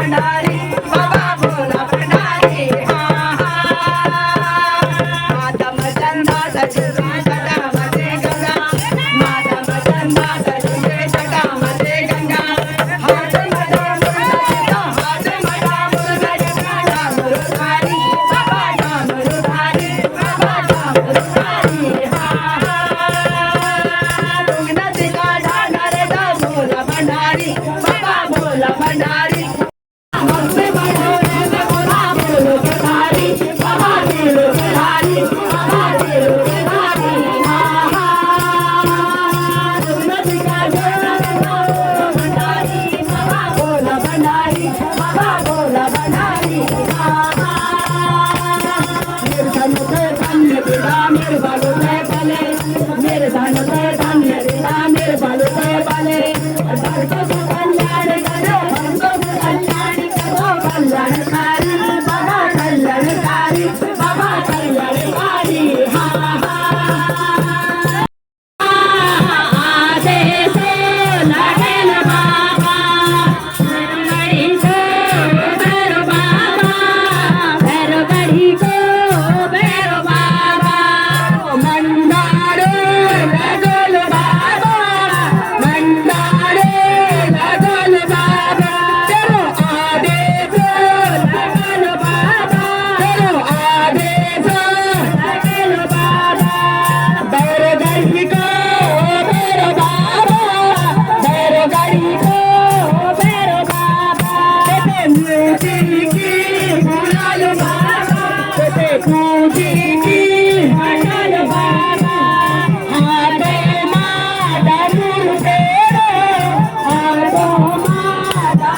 भंडारी बाबा भोला भंडारी हा हा माता मचंदा सजवे जटामध्ये गंगा माता मचंदा सजवे जटामध्ये गंगा हात मधा मुरगजता हात मधा मुरगजता डामरुधारी बाबा डामरुधारी बाबा डामरुधारी हा हा रुग्णती का ढाढरे दा भोला भंडारी बाबा भोला भंडारी हमसे बढ़ो रे भोला बोलो भंडारी बाबा दिलो भंडारी बाबा दिलो भंडारी हा हा रुग्णती का ढाढरे दा भंडारी बाबा भोला भंडारी बाबा भोला भंडारी हा हा निर्धन से धन्य दिला मेरे बालों से पले मेरे धन से धन्य दिला मेरे बालों से पले भक्तों को कल्याण करो भक्तों को कल्याण करो कल्याणकारी बाबा कल्याणकारी बाबा कल्याणकारी हा हा आदेश लागेल बाबा गडी को भैरो बाबा भैरो गडी को भैरो बाबा मंदारो लगोल बाबा मंदारो लगोल बाबा तेरो आदेश लगोल बाबा तेरो आदेश लगोल बाबा भैरो गडी को भैरो बाबा भैरो गडी को भैरो बाबा तेरे मूर्ति की बुलाल बाबा तेरे पूजी की हटाल बाबा आते माता मुर्देरो आतो माता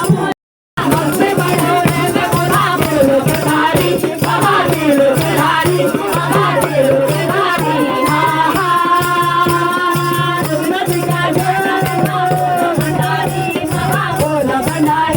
हमसे बढ़ो रे भोला बोलो भंडारी बाबा दिलो भंडारी बाबा दिलो भंडारी हा हा रुग्णती का ढाढरे दा भंडारी बाबा भोला भंडारी